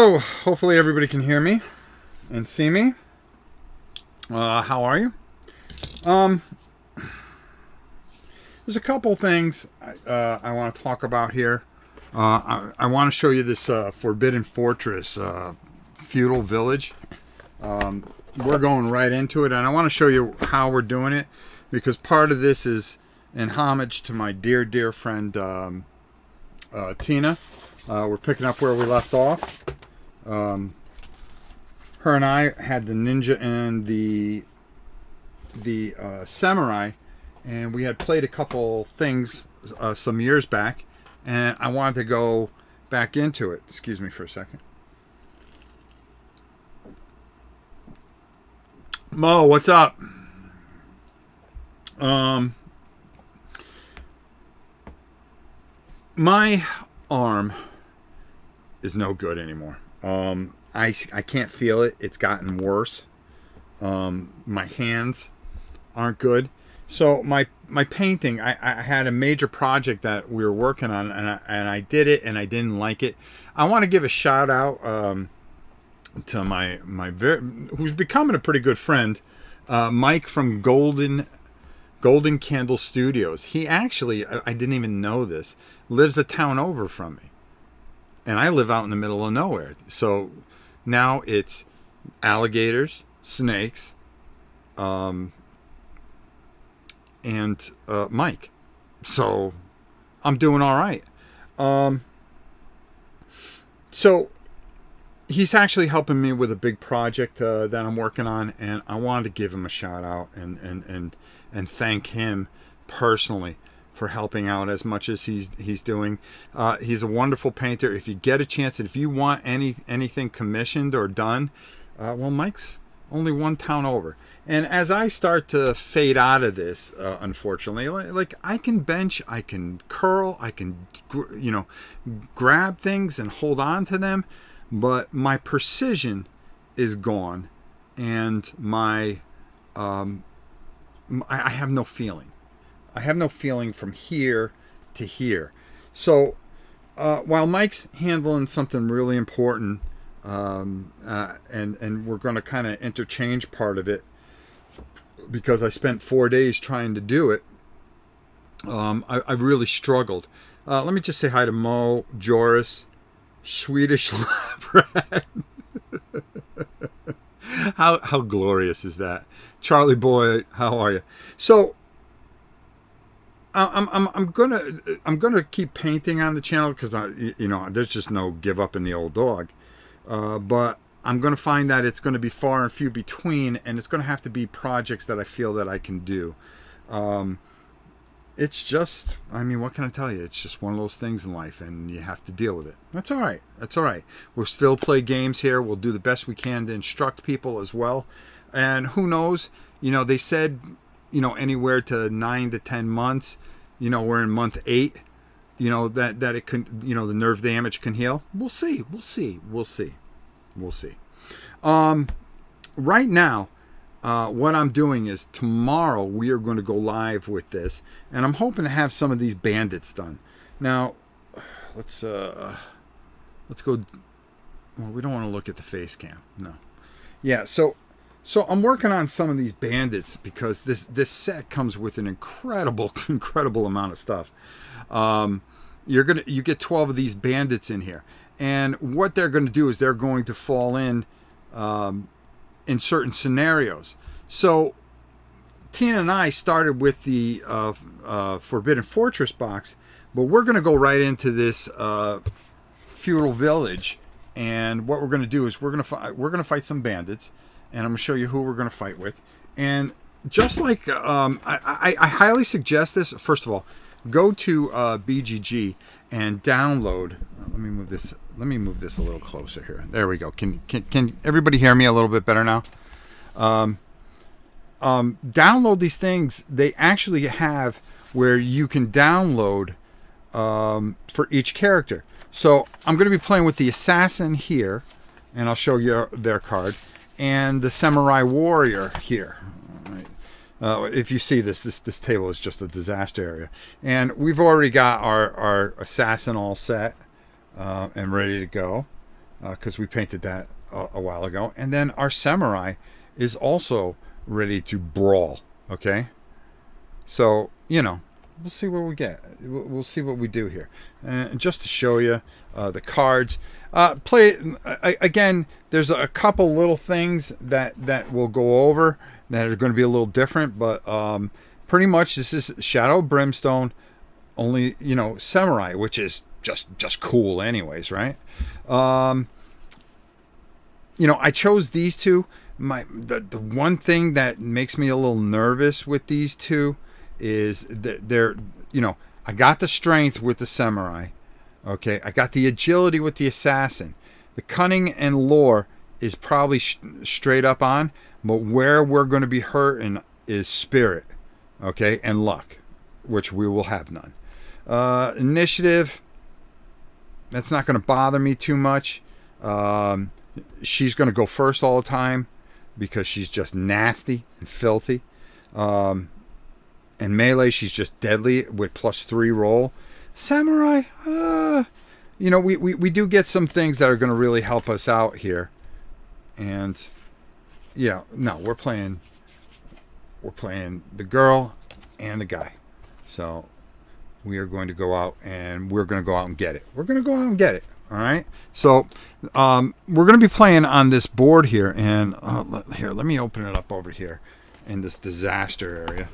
So, hopefully everybody can hear me and see me. How are you? Um, there's a couple things I want to talk about here. I want to show you this Forbidden Fortress feudal village. We're going right into it, and I want to show you how we're doing it, because part of this is in homage to my dear friend Tina. We're picking up where we left off. Her and I had the ninja and the samurai, and we had played a couple things some years back, and I wanted to go back into it. Excuse me for a second. Mo, what's up? My arm is no good anymore. I can't feel it. It's gotten worse. My hands aren't good. So my painting, I had a major project that we were working on, and I did it, and I didn't like it. I want to give a shout out to my who's becoming a pretty good friend, Mike from Golden Candle Studios. He actually, I didn't even know this, lives a town over from me. And I live out in the middle of nowhere. So now it's alligators, snakes, and Mike. So I'm doing all right. So he's actually helping me with a big project that I'm working on, and I wanted to give him a shout out and thank him personally for helping out as much as he's doing. He's a wonderful painter. If you get a chance, and if you want anything commissioned or done, well, Mike's only one town over. And as I start to fade out of this, unfortunately, like I can bench, I can curl, I can grab things and hold on to them, but my precision is gone, and I have no feeling. I have no feeling from here to here. So while Mike's handling something really important, and we're going to kind of interchange part of it, because I spent 4 days trying to do it, I really struggled. Let me just say hi to Mo, Joris, Swedish Lab. How glorious is that? Charlie boy, how are you? So I'm gonna keep painting on the channel, because there's just no give up in the old dog. But I'm gonna find that it's gonna be far and few between, and it's gonna have to be projects that I feel that I can do. It's just, what can I tell you? It's just one of those things in life, and you have to deal with it. That's all right. That's all right. We'll still play games here. We'll do the best we can to instruct people as well. And who knows? They said, anywhere to 9 to 10 months. We're in month 8. That it can, the nerve damage can heal. We'll see. Right now, what I'm doing is tomorrow we are going to go live with this, and I'm hoping to have some of these bandits done. Now, let's go. Well, we don't want to look at the face cam. No. Yeah. So I'm working on some of these bandits, because this set comes with an incredible amount of stuff. You get 12 of these bandits in here, and what they're going to do is they're going to fall in certain scenarios. So Tina and I started with the Forbidden Fortress box, but we're going to go right into this feudal village, and what we're going to do is we're going to fight some bandits. And I'm going to show you who we're going to fight with. And just like, I highly suggest this. First of all, go to BGG and download. Let me move this a little closer here. There we go. Can everybody hear me a little bit better now? Download these things. They actually have where you can download for each character. So I'm going to be playing with the assassin here, and I'll show you their card. And the samurai warrior here. If you see this table is just a disaster area. And we've already got our assassin all set and ready to go. because we painted that a while ago. And then our samurai is also ready to brawl. Okay, so we'll see where we get. We'll see what we do here. And just to show you the cards, play again. There's a couple little things that we'll go over that are going to be a little different, but pretty much this is Shadow Brimstone, only samurai, which is just cool, anyways, right? I chose these two. The one thing that makes me a little nervous with these two is that they're I got the strength with the samurai, okay, I got the agility with the assassin. The cunning and lore is probably straight up on, but where we're going to be hurting is spirit, okay, and luck, which we will have none. Initiative, that's not going to bother me too much. She's going to go first all the time because she's just nasty and filthy. And melee, she's just deadly with +3 roll. Samurai, we do get some things that are going to really help us out here. And no, we're playing the girl and the guy. So we are going to go out and get it. We're going to go out and get it. All right. So we're going to be playing on this board here, and here, let me open it up over here in this disaster area,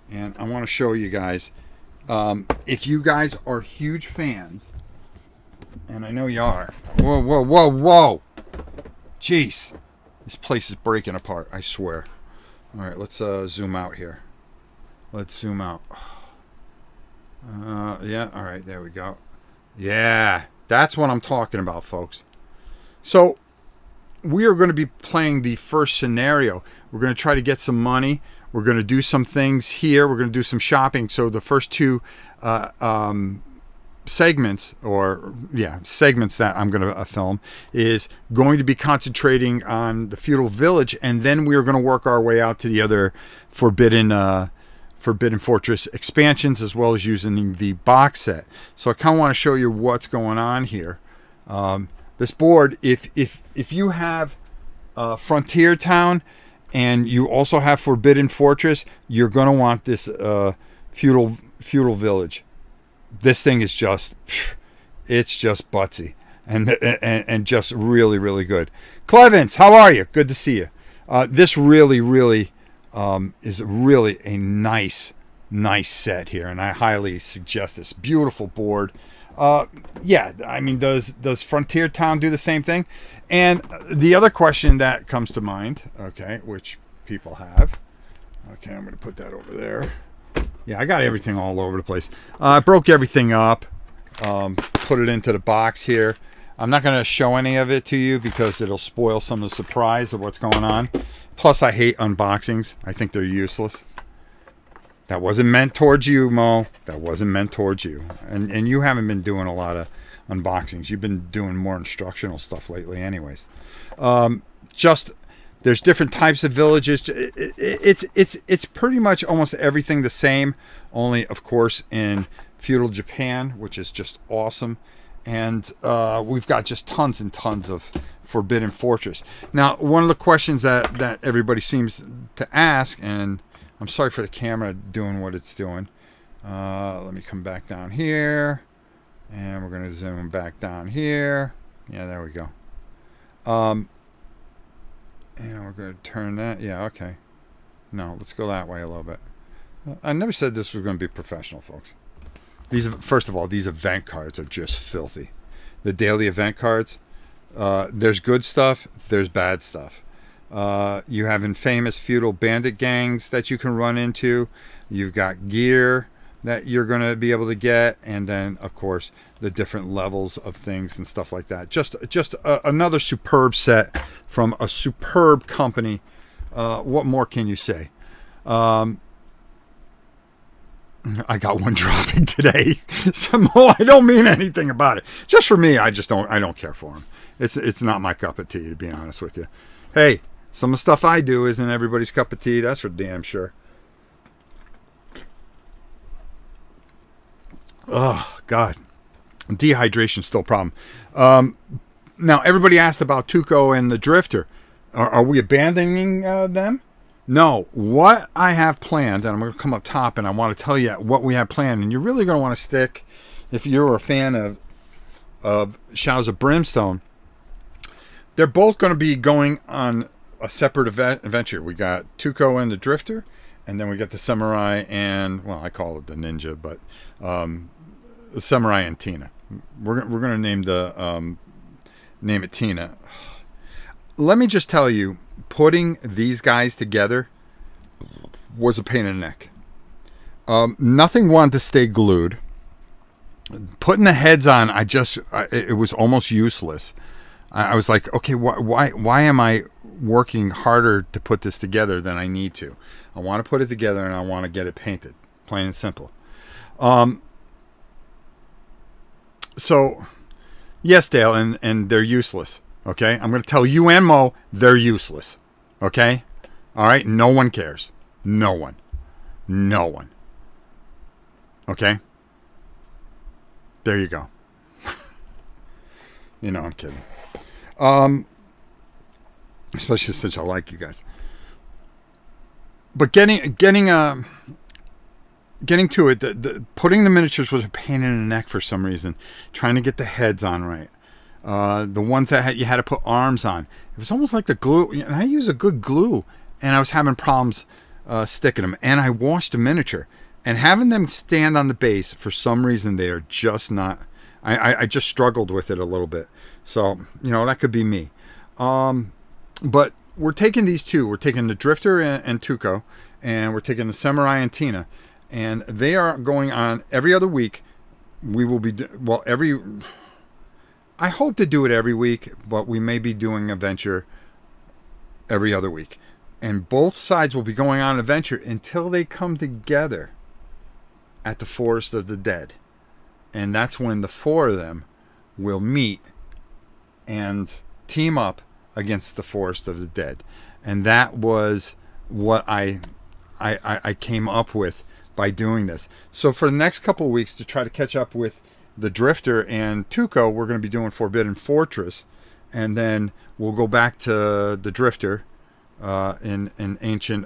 and I want to show you guys. If you guys are huge fans, and I know you are. Whoa! Jeez, this place is breaking apart. I swear. All right, let's zoom out here. Let's zoom out. Yeah. All right. There we go. Yeah. That's what I'm talking about, folks. So we are going to be playing the first scenario. We're going to try to get some money. We're going to do some things here. We're going to do some shopping. So the first two segments that I'm going to film is going to be concentrating on the feudal village, and then we are going to work our way out to the other Forbidden Fortress expansions, as well as using the box set. So I kind of want to show you what's going on here. This board, if you have Frontier Town and you also have Forbidden Fortress, you're going to want this feudal village. This thing is it's just butsy and just really, really good. Clevins, how are you? Good to see you. This really is really a nice set here, and I highly suggest this. Beautiful board. I mean, does Frontier Town do the same thing? And the other question that comes to mind, okay, which people have, okay, I'm going to put that over there. Yeah, I got everything all over the place. I broke everything up, put it into the box here. I'm not going to show any of it to you because it'll spoil some of the surprise of what's going on. Plus, I hate unboxings. I think they're useless. That wasn't meant towards you, Mo. That wasn't meant towards you. And you haven't been doing a lot of unboxings. You've been doing more instructional stuff lately anyways. There's different types of villages. It's pretty much almost everything the same, only, of course, in feudal Japan, which is just awesome. And we've got just tons and tons of Forbidden Fortress. Now, one of the questions that everybody seems to ask, and I'm sorry for the camera doing what it's doing. Let me come back down here, and we're going to zoom back down here. Yeah, there we go. And we're going to turn that. Yeah, okay. No, let's go that way a little bit. I never said this was going to be professional, folks. First of all, these event cards are just filthy. The daily event cards, there's good stuff, there's bad stuff. You have infamous feudal bandit gangs that you can run into. You've got gear that you're going to be able to get, and then, of course, the different levels of things and stuff like that. Just another superb set from a superb company. What more can you say? I got one dropping today. I don't mean anything about it. Just for me, I don't care for them. It's not my cup of tea, to be honest with you. Hey, some of the stuff I do isn't everybody's cup of tea. That's for damn sure. Oh God, dehydration's still a problem. Now, everybody asked about Tuco and the Drifter. Are we abandoning them? No. What I have planned, and I'm going to come up top and I want to tell you what we have planned, and you're really going to want to stick if you're a fan of Shadows of Brimstone. They're both going to be going on a separate adventure. We got Tuco and the Drifter, and then we got the Samurai and, well, I call it the Ninja, but the Samurai and Tina. We're going to name it Tina. Let me just tell you, putting these guys together was a pain in the neck. Nothing wanted to stay glued. Putting the heads on, it was almost useless. I was like, okay, why am I working harder to put this together than I need to? I want to put it together and I want to get it painted, plain and simple. So, yes, Dale, and they're useless. Okay, I'm going to tell you and Mo, they're useless. Okay, all right, no one cares. No one. Okay, there you go. You know, I'm kidding. Especially since I like you guys. But getting to it, putting the miniatures was a pain in the neck for some reason. Trying to get the heads on right. The ones that you had to put arms on. It was almost like the glue. And I use a good glue, and I was having problems sticking them. And I washed the miniature, and having them stand on the base for some reason they are just not. I just struggled with it a little bit. So that could be me. But we're taking these two. We're taking the Drifter and Tuco, and we're taking the Samurai and Tina, and they are going on every other week. We will be I hope to do it every week, but we may be doing a venture every other week. And both sides will be going on an adventure until they come together at the Forest of the Dead. And that's when the four of them will meet and team up against the Forest of the Dead. And that was what I came up with by doing this. So for the next couple of weeks, to try to catch up with the Drifter and Tuco, we're going to be doing Forbidden Fortress, and then we'll go back to the Drifter in ancient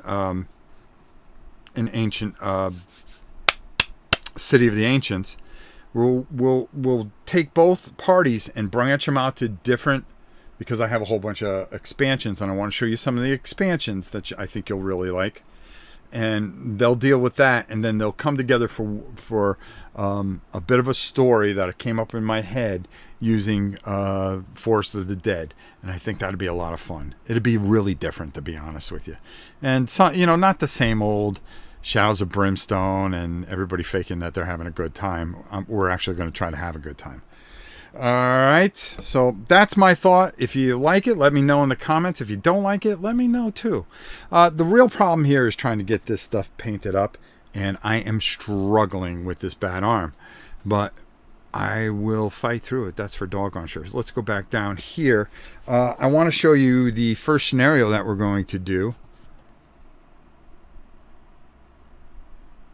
City of the Ancients. We'll take both parties and branch them out to different, because I have a whole bunch of expansions, and I want to show you some of the expansions that I think you'll really like. And they'll deal with that, and then they'll come together for a bit of a story that came up in my head using Forest of the Dead, and I think that'd be a lot of fun. It'd be really different, to be honest with you, and so, not the same old Shadows of Brimstone and everybody faking that they're having a good time. We're actually going to try to have a good time. All right, so that's my thought. If you like it, let me know in the comments. If you don't like it, let me know too. The real problem here is trying to get this stuff painted up, and I am struggling with this bad arm, but I will fight through it. That's for doggone sure. So let's go back down here. I want to show you the first scenario that we're going to do.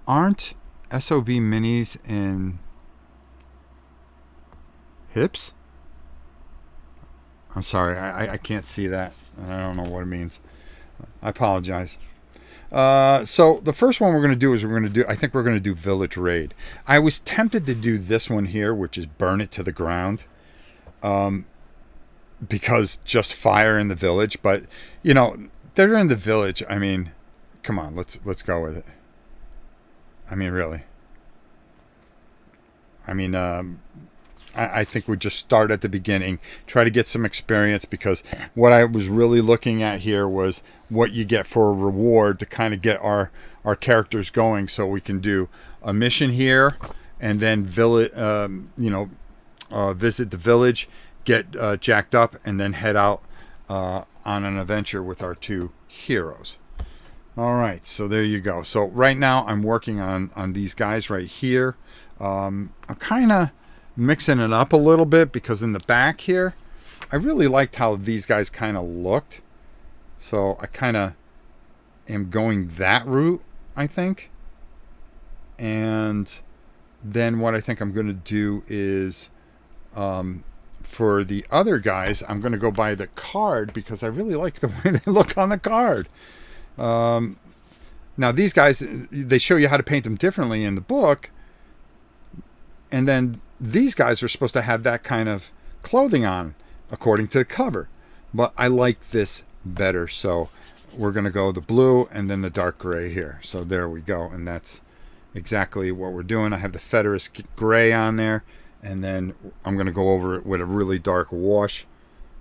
Aren't SOB minis in hips? I'm sorry, I can't see that. I don't know what it means. I apologize. So the first one we're going to do is I think we're going to do Village Raid. I was tempted to do this one here, which is Burn It to the Ground, because just fire in the village. But they're in the village. I mean, come on, let's go with it. I mean, really. I mean, I think we just start at the beginning, try to get some experience, because what I was really looking at here was what you get for a reward to kind of get our characters going, so we can do a mission here and then visit the village, get jacked up, and then head out on an adventure with our two heroes. All right, so there you go. So right now I'm working on these guys right here. I'm kind of mixing it up a little bit, because in the back here, I really liked how these guys kind of looked. So I kind of am going that route, I think. And then what I think I'm going to do is for the other guys, I'm going to go by the card because I really like the way they look on the card. Now these guys, they show you how to paint them differently in the book, and then these guys are supposed to have that kind of clothing on according to the cover. But I like this better, so we're going to go the blue and then the dark gray here. So there we go, and that's exactly what we're doing. I have the Federist gray on there, and then I'm going to go over it with a really dark wash,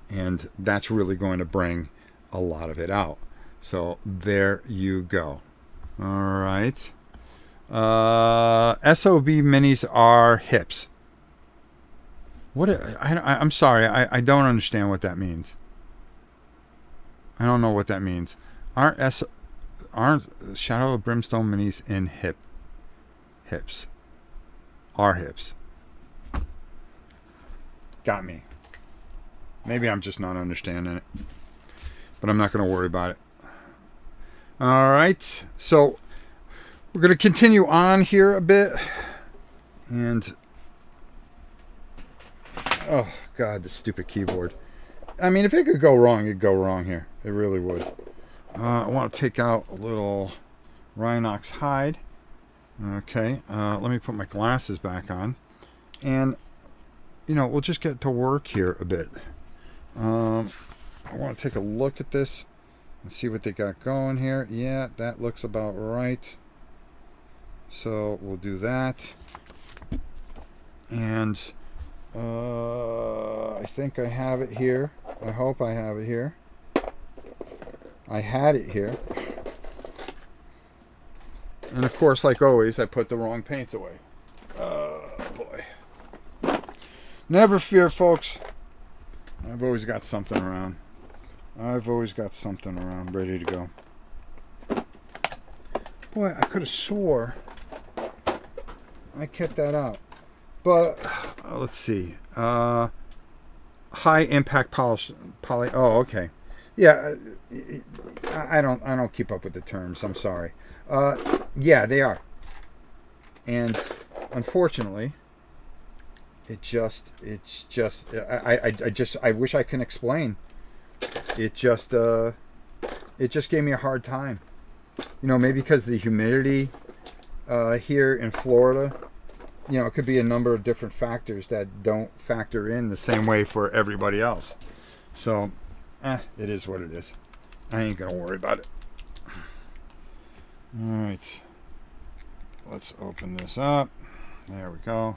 and that's really going to bring a lot of it out. So there you go. All right. SOB minis are hips. What? I'm sorry. I don't understand what that means. I don't know what that means. Aren't Shadow of Brimstone minis in hips? Are hips? Got me. Maybe I'm just not understanding it, but I'm not going to worry about it. All right, so we're going to continue on here a bit, and oh god, this stupid keyboard. I mean, if it could go wrong, it'd go wrong here. It really would. I want to take out a little Rhinox hide. Okay, let me put my glasses back on, and we'll just get to work here a bit. I want to take a look at this and see what they got going here. Yeah, that looks about right. So we'll do that. And I think I have it here. I hope I have it here. I had it here. And of course, like always, I put the wrong paints away. Oh boy. Never fear, folks. I've always got something around. Ready to go. Boy, I could have swore I kept that out. But let's see. High impact poly. Oh, okay. Yeah, I don't keep up with the terms. I'm sorry. Yeah, they are. And unfortunately, I wish I can explain. It just gave me a hard time. Maybe because the humidity here in Florida, it could be a number of different factors that don't factor in the same way for everybody else. So, it is what it is. I ain't gonna worry about it. All right, let's open this up. There we go.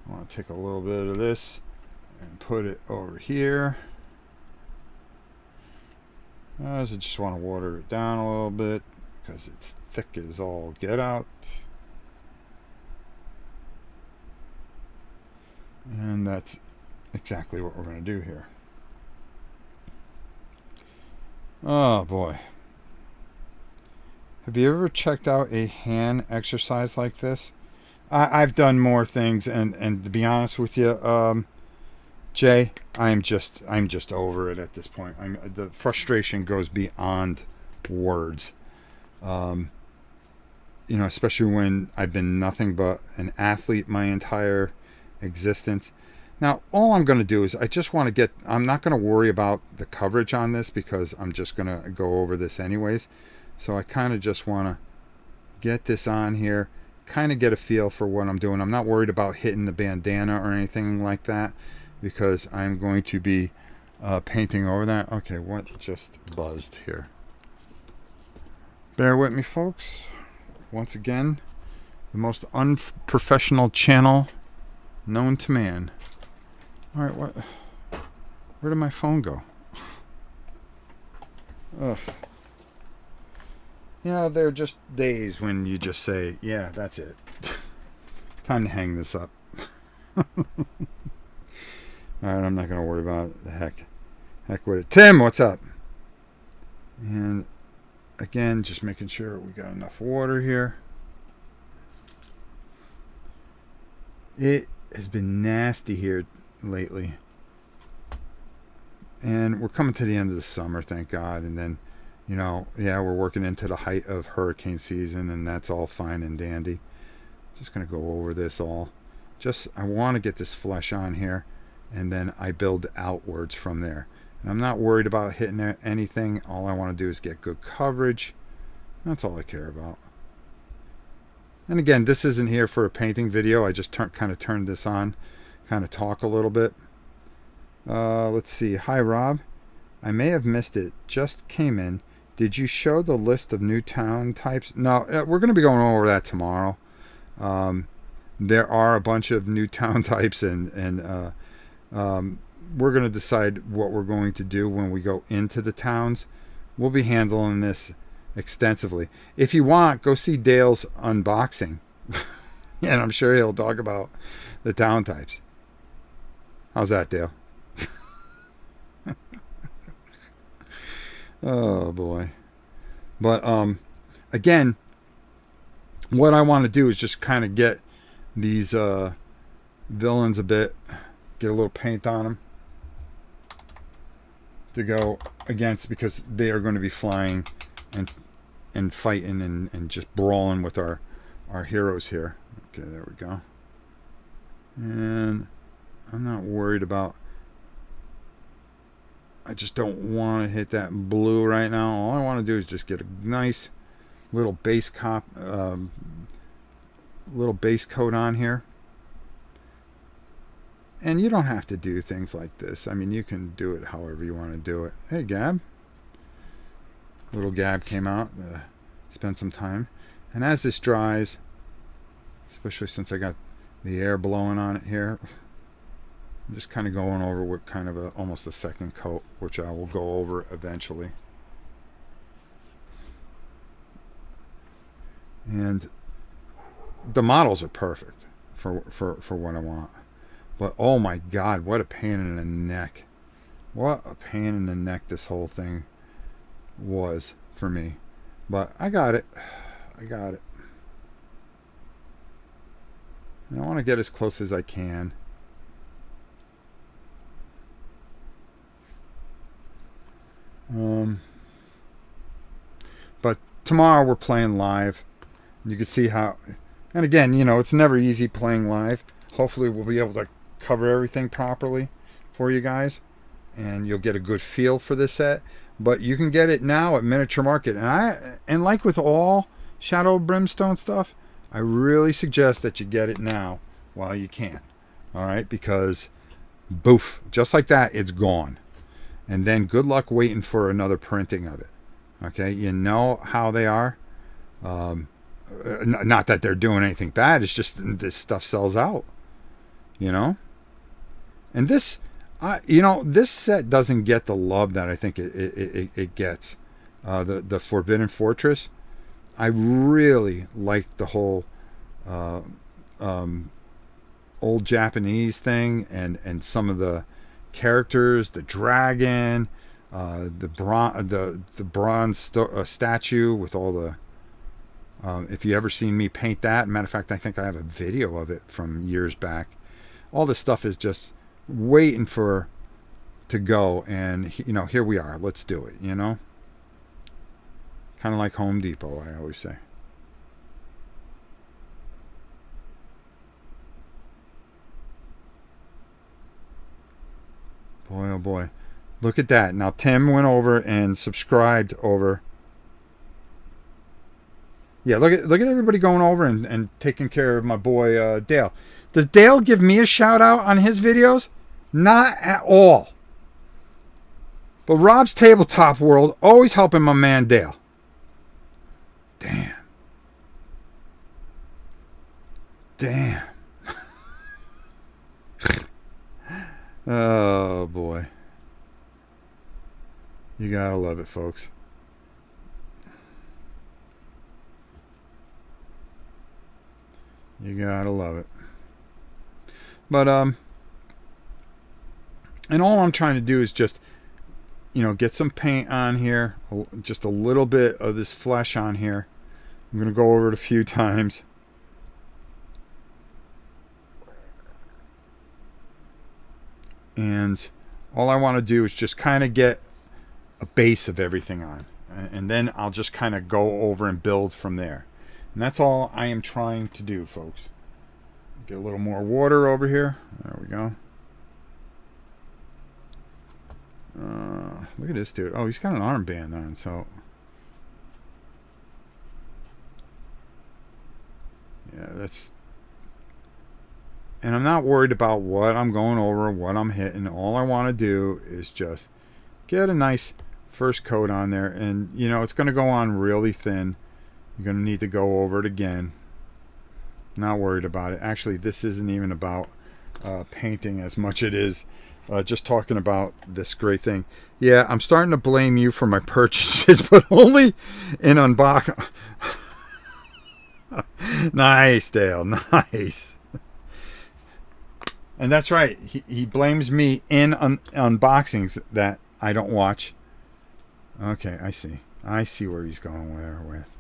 I want to take a little bit of this and put it over here. I just want to water it down a little bit because it's thick as all get out. And that's exactly what we're going to do here. Oh boy. Have you ever checked out a hand exercise like this? I've done more things, and to be honest with you, Jay, I'm just over it at this point. The frustration goes beyond words. Especially when I've been nothing but an athlete my entire existence. Now, all I'm going to do is I'm not going to worry about the coverage on this because I'm just going to go over this anyways. So I kind of just want to get this on here, kind of get a feel for what I'm doing. I'm not worried about hitting the bandana or anything like that because I'm going to be painting over that. Okay, what just buzzed here? Bear with me, folks. Once again, the most unprofessional channel known to man. All right, where did my phone go? Ugh. There are just days when you just say, yeah, that's it. Time to hang this up. All right, I'm not going to worry about it. The heck with it. Tim, what's up? And again, just making sure we got enough water here. It has been nasty here lately. And we're coming to the end of the summer, thank God. And then, we're working into the height of hurricane season, and that's all fine and dandy. Just going to go over this all. I want to get this flesh on here and then I build outwards from there. And I'm not worried about hitting anything. All I want to do is get good coverage. That's all I care about. And again, this isn't here for a painting video. I just kind of turned this on, kind of talk a little bit. Let's see. Hi, Rob. I may have missed it. Just came in. Did you show the list of new town types? No, we're going to be going over that tomorrow. There are a bunch of new town types, and we're going to decide what we're going to do when we go into the towns. We'll be handling this extensively. If you want, go see Dale's unboxing. And I'm sure he'll talk about the town types. How's that, Dale? Oh boy. But again, what I want to do is just kind of get these villains a bit, get a little paint on them to go against, because they are going to be flying and fighting and just brawling with our heroes here. Okay, there we go. And I'm not worried about, I just don't want to hit that blue right now. All I want to do is just get a nice little base coat on here. And you don't have to do things like this. I mean, you can do it however you want to do it. Hey, Gab. Little Gab came out, spent some time. And as this dries, especially since I got the air blowing on it here, I'm just kind of going over with kind of almost a second coat, which I will go over eventually. And the models are perfect for what I want. But oh my God, what a pain in the neck. What a pain in the neck this whole thing was for me. But I got it. I got it. And I want to get as close as I can. But tomorrow we're playing live. You can see how, and again, you know, it's never easy playing live. Hopefully we'll be able to cover everything properly for you guys, and you'll get a good feel for this set. But you can get it now at Miniature Market, and like with all Shadow Brimstone stuff, I really suggest that you get it now while you can. All right, because boof, just like that, it's gone. And then good luck waiting for another printing of it. Okay, you know how they are. Not that they're doing anything bad. It's just this stuff sells out. You know, and this, you know, this set doesn't get the love that I think it gets. The Forbidden Fortress, I really like the whole old Japanese thing, and some of the characters, the dragon, the bronze statue with all the. If you ever seen me paint that, matter of fact, I think I have a video of it from years back. All this stuff is just waiting to go, and you know, here we are. Let's do it. You know, kind of like Home Depot, I always say. Boy, oh boy, look at that! Now Tim went over and subscribed over. Yeah, look at everybody going over and taking care of my boy Dale. Does Dale give me a shout out on his videos? Not at all. But Rob's Tabletop World always helping my man Dale. Damn. Damn. Oh boy. You gotta love it, folks. You gotta love it. But and all I'm trying to do is just, you know, get some paint on here, just a little bit of this flesh on here. I'm gonna go over it a few times. And all I want to do is just kind of get a base of everything on, and then I'll just kind of go over and build from there. And that's all I am trying to do, folks. Get a little more water over here. There we go. Look at this dude. Oh, he's got an armband on, so yeah, that's. And I'm not worried about what I'm going over, what I'm hitting. All I want to do is just get a nice first coat on there, and it's going to go on really thin. You're going to need to go over it again. Not worried about it. Actually, this isn't even about painting as much it is just talking about this great thing. Yeah, I'm starting to blame you for my purchases, but only in unbox. Nice, Dale. Nice. And that's right. He blames me in unboxings that I don't watch. Okay, I see. I see where he's going there with.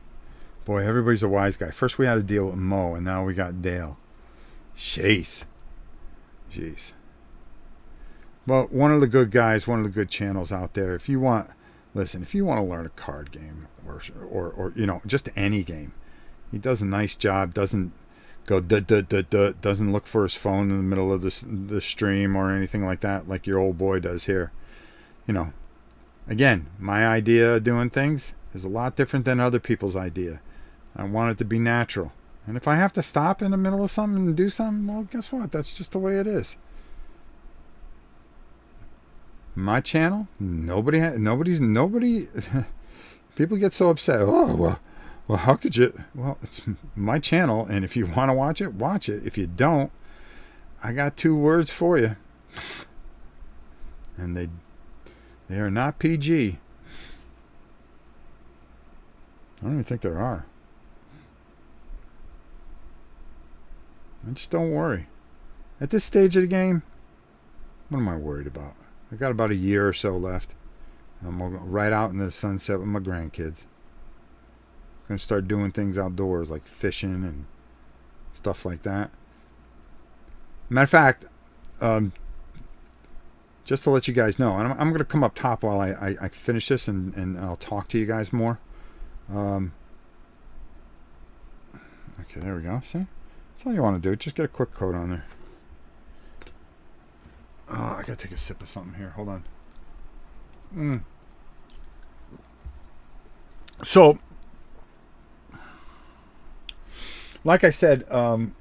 Boy, everybody's a wise guy. First we had to deal with Mo, and now we got Dale. Jeez. Well, one of the good guys, one of the good channels out there. If you want to learn a card game or just any game, he does a nice job. Doesn't go doesn't look for his phone in the middle of the stream or anything like that, like your old boy does here. Again, my idea of doing things is a lot different than other people's idea. I want it to be natural. And if I have to stop in the middle of something and do something, well, guess what? That's just the way it is. My channel, nobody. People get so upset. Oh, well, how could you? Well, it's my channel, and if you want to watch it, watch it. If you don't, I got 2 words for you. And they are not PG. I don't even think there are. I just don't worry. At this stage of the game, what am I worried about? I got about a year or so left. I'm going to go right out into the sunset with my grandkids. I'm going to start doing things outdoors like fishing and stuff like that. Matter of fact, just to let you guys know, and I'm going to come up top while I finish this and I'll talk to you guys more. Okay, there we go. See? That's all you want to do. Just get a quick coat on there. Oh, I got to take a sip of something here. Hold on. So, like I said, I've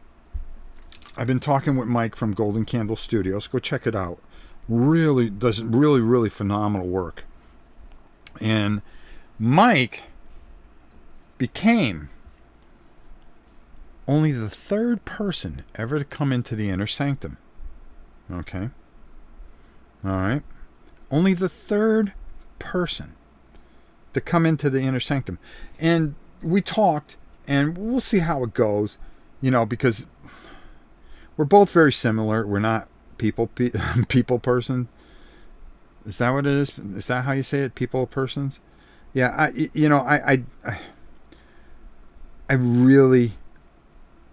been talking with Mike from Golden Candle Studios. Go check it out. Really does really phenomenal work. And Mike became only the 3rd person ever to come into the inner sanctum. Okay. All right. Only the 3rd person to come into the inner sanctum. And we talked, and we'll see how it goes, because we're both very similar. We're not people person. Is that what it is? Is that how you say it? People persons? Yeah, I really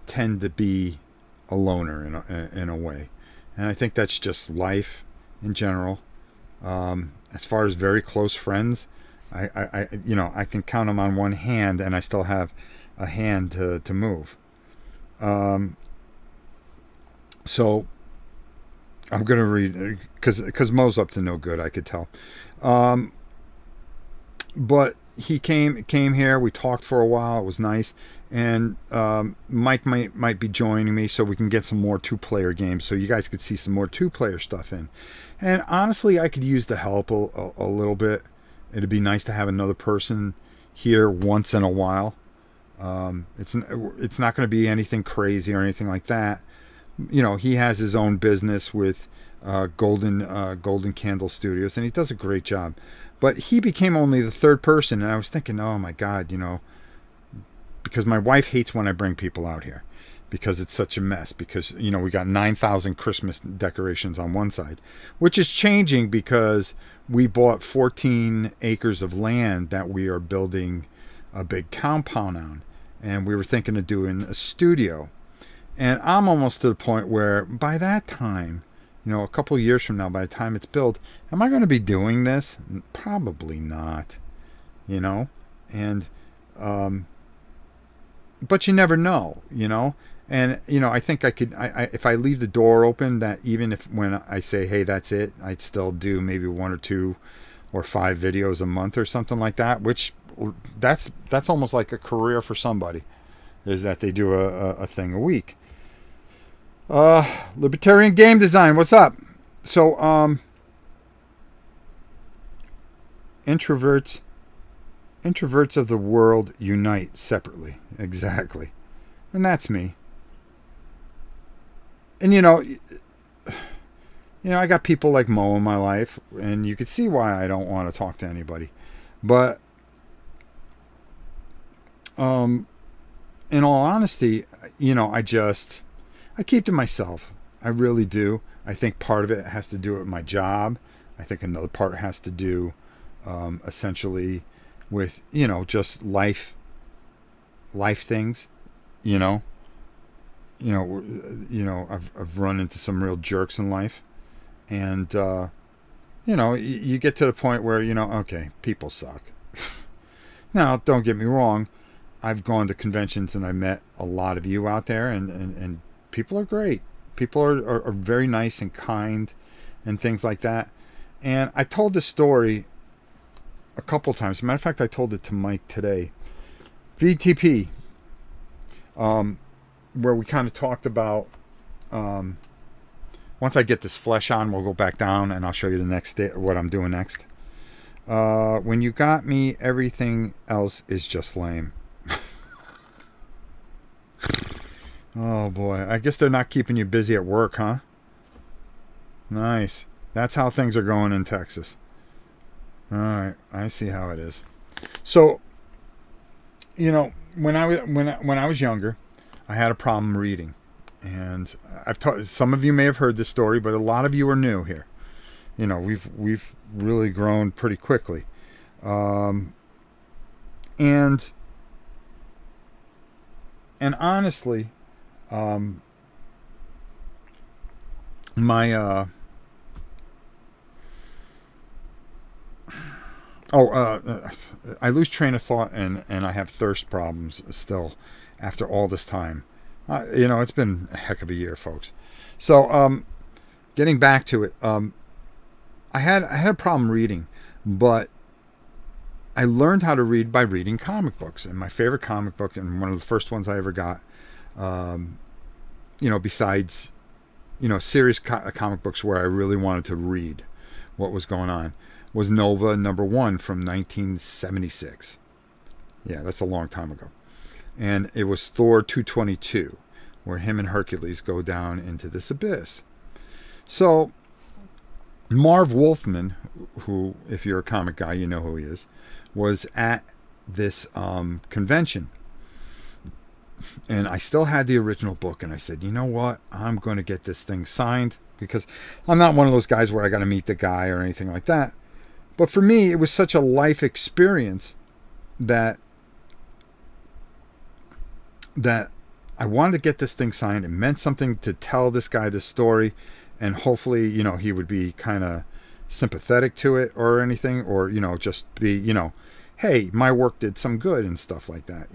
tend to be a loner in a way. And I think that's just life in general. As far as very close friends, I can count them on one hand, and I still have a hand to move. So I'm going to read, because Mo's up to no good, I could tell. But he came here. We talked for a while. It was nice. And Mike might be joining me so we can get some more 2-player games, so you guys could see some more 2-player stuff in. And honestly, I could use the help a little bit. It'd be nice to have another person here once in a while. It's not going to be anything crazy or anything like that. He has his own business with Golden Candle Studios, and he does a great job. But he became only the 3rd person, and I was thinking, oh my God, because my wife hates when I bring people out here because it's such a mess, because we got 9,000 Christmas decorations on one side, which is changing because we bought 14 acres of land that we are building a big compound on, and we were thinking of doing a studio. And I'm almost to the point where by that time, a couple years from now, by the time it's built, am I going to be doing this? Probably not, and but you never know, you know. And I think I could, if I leave the door open, that even if when I say, hey, that's it, I'd still do maybe 1 or 2 or 5 videos a month or something like that. Which that's almost like a career for somebody, is that they do a thing a week. Libertarian game design, what's up? So introverts of the world unite separately. Exactly. And that's me. And I got people like Mo in my life, and you could see why I don't want to talk to anybody. But in all honesty, I keep to myself. I really do. I think part of it has to do with my job. I think another part has to do essentially with, just life things, I've run into some real jerks in life, and you get to the point where okay, people suck. Now, don't get me wrong, I've gone to conventions and I met a lot of you out there, and people are great. People are very nice and kind and things like that. And I told this story a couple times. As a matter of fact, I told it to Mike today. VTP, where we kind of talked about, once I get this flesh on, we'll go back down and I'll show you the next day, what I'm doing next. When you got me, everything else is just lame. Oh boy, I guess they're not keeping you busy at work, huh? Nice. That's how things are going in Texas. All right, I see how it is. So, when I was younger, I had a problem reading, and some of you may have heard this story, but a lot of you are new here. We've really grown pretty quickly, and honestly, my I lose train of thought, and I have thirst problems still after all this time. It's been a heck of a year, folks. So, getting back to it, I had a problem reading, but I learned how to read by reading comic books. And my favorite comic book, and one of the first ones I ever got, besides, serious comic books where I really wanted to read what was going on, was Nova #1 from 1976. Yeah, that's a long time ago. And it was Thor 222, where him and Hercules go down into this abyss. So, Marv Wolfman, who, if you're a comic guy, you know who he is, was at this convention. And I still had the original book, and I said, you know what? I'm going to get this thing signed, because I'm not one of those guys where I got to meet the guy or anything like that. But for me, it was such a life experience that I wanted to get this thing signed. It meant something to tell this guy this story, and hopefully, he would be kind of sympathetic to it or anything, or, just be, hey, my work did some good and stuff like that,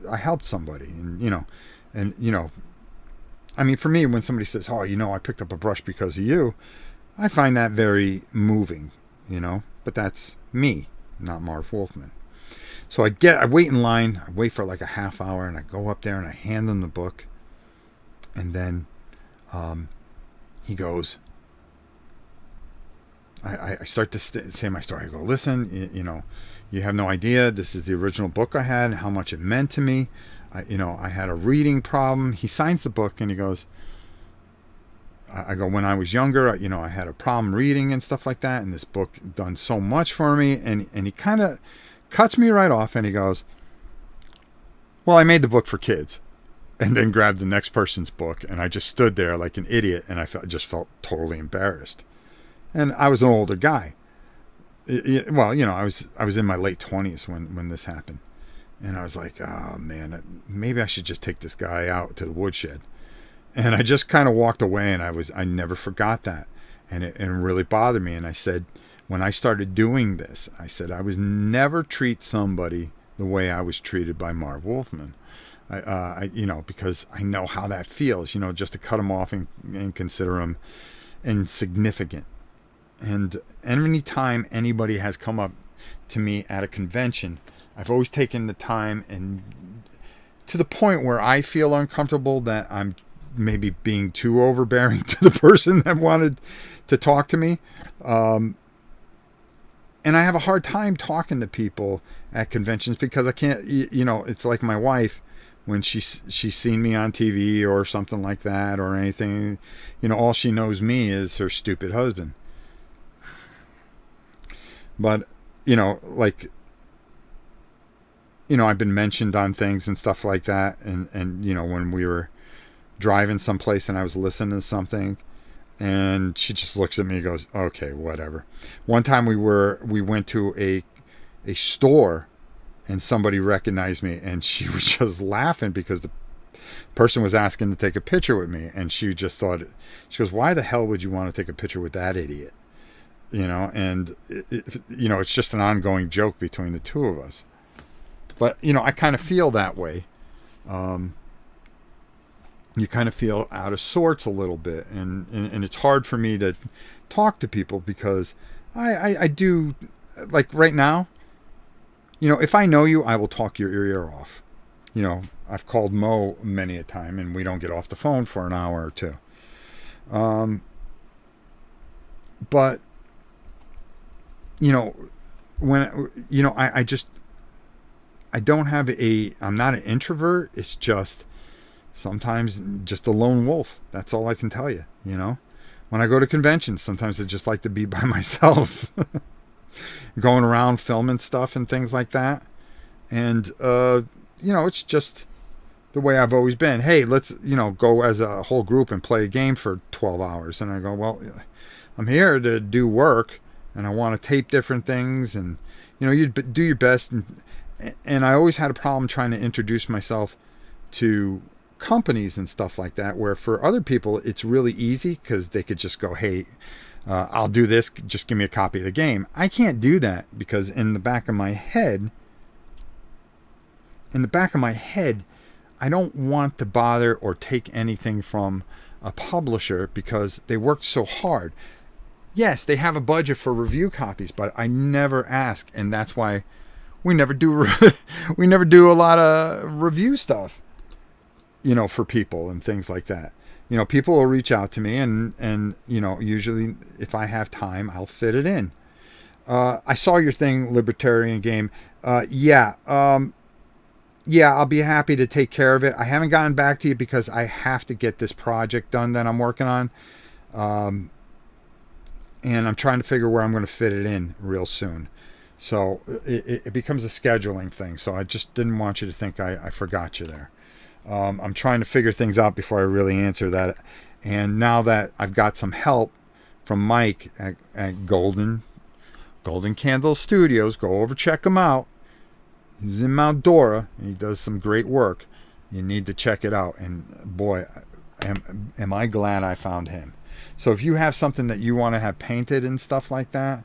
I helped somebody, and, I mean, for me, when somebody says, oh, I picked up a brush because of you, I find that very moving, but that's me, not Marv Wolfman. So I wait in line, I wait for like a half hour, and I go up there and I hand him the book, and then he goes, I start to say my story. I go, listen, you have no idea, this is the original book I had, how much it meant to me. I had a reading problem. He signs the book and he goes, I go, when I was younger, I had a problem reading and stuff like that, and this book done so much for me. And he kind of cuts me right off, and he goes, well, I made the book for kids. And then grabbed the next person's book, and I just stood there like an idiot, and I just felt totally embarrassed. And I was an older guy. I was in my late 20s when this happened. And I was like, oh man, maybe I should just take this guy out to the woodshed. And I just kind of walked away, and I never forgot that. And it really bothered me. And I said, when I started doing this, I said, I was never treat somebody the way I was treated by Marv Wolfman. Because I know how that feels, just to cut him off and consider him insignificant. And any time anybody has come up to me at a convention, I've always taken the time, and to the point where I feel uncomfortable that I'm maybe being too overbearing to the person that wanted to talk to me. And I have a hard time talking to people at conventions because I can't, it's like my wife when she's seen me on TV or something like that or anything, all she knows me is her stupid husband. But, I've been mentioned on things and stuff like that. And when we were driving someplace and I was listening to something, and she just looks at me and goes, okay, whatever. One time we went to a store and somebody recognized me, and she was just laughing because the person was asking to take a picture with me, and she just thought, she goes, why the hell would you want to take a picture with that idiot? And it's just an ongoing joke between the two of us. But, I kind of feel that way. You kind of feel out of sorts a little bit, and it's hard for me to talk to people because I do, like right now, if I know you, I will talk your ear off. I've called Mo many a time and we don't get off the phone for an hour or two. But when I don't have I'm not an introvert. It's just sometimes just a lone wolf. That's all I can tell you. When I go to conventions, sometimes I just like to be by myself, going around filming stuff and things like that. And, it's just the way I've always been. Hey, let's, go as a whole group and play a game for 12 hours. And I go, well, I'm here to do work and I want to tape different things, and, you do your best. And I always had a problem trying to introduce myself to companies and stuff like that, where for other people it's really easy because they could just go, hey, I'll do this, just give me a copy of the game. I can't do that because in the back of my head, I don't want to bother or take anything from a publisher because they worked so hard. Yes, they have a budget for review copies, but I never ask, and that's why we never do a lot of review stuff, for people and things like that. People will reach out to me, and usually if I have time, I'll fit it in. I saw your thing, Libertarian Game. Yeah, I'll be happy to take care of it. I haven't gotten back to you because I have to get this project done that I'm working on. And I'm trying to figure where I'm going to fit it in real soon. So it becomes a scheduling thing. So I just didn't want you to think I forgot you there. I'm trying to figure things out before I really answer that. And now that I've got some help from Mike at Golden Candle Studios, go over, check him out. He's in Mount Dora, and he does some great work. You need to check it out. And boy, am I glad I found him. So if you have something that you want to have painted and stuff like that,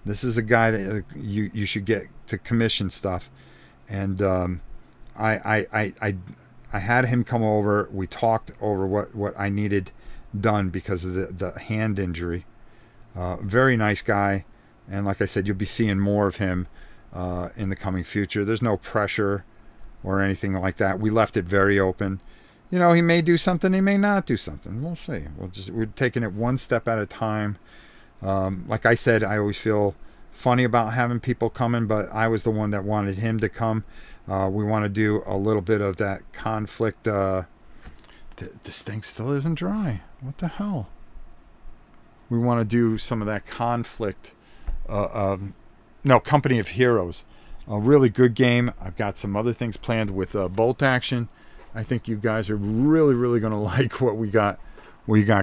this is a guy that you should get to commission stuff. And I had him come over. We talked over what I needed done because of the hand injury. Very nice guy. And like I said, you'll be seeing more of him in the coming future. There's no pressure or anything like that. We left it very open. He may do something, he may not do something. We'll see. We're taking it one step at a time. Like I said, I always feel funny about having people coming, but I was the one that wanted him to come. We want to do a little bit of that conflict. This thing still isn't dry. What the hell? We want to do some of that conflict. Company of Heroes. A really good game. I've got some other things planned with Bolt Action. I think you guys are really, really going to like what we got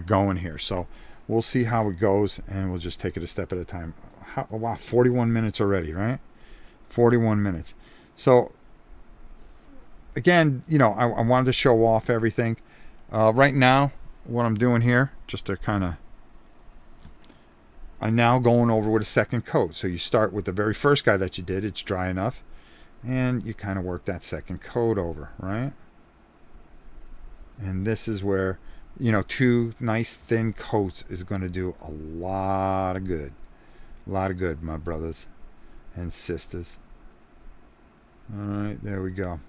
going here. So we'll see how it goes, and we'll just take it a step at a time. Wow, 41 minutes already, right? 41 minutes. So again, I wanted to show off everything. Right now, what I'm doing here, just to kind of, I'm now going over with a second coat. So you start with the very first guy that you did. It's dry enough. And you kind of work that second coat over, right? And this is where, 2 nice thin coats is going to do a lot of good. A lot of good, my brothers and sisters. All right, there we go.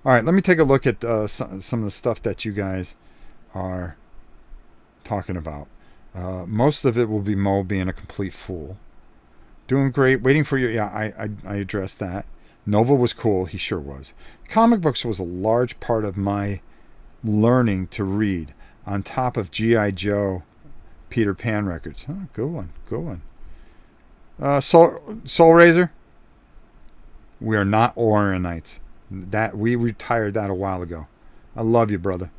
All right, let me take a look at some of the stuff that you guys are talking about. Most of it will be Mo being a complete fool. Doing great. Waiting for you. Yeah, I addressed that. Nova was cool. He sure was. Comic books was a large part of my learning to read, on top of G.I. Joe, Peter Pan records. Oh, good one. Good one. Soul Razor. We are not Orionites. That we retired that a while ago. I love you, brother,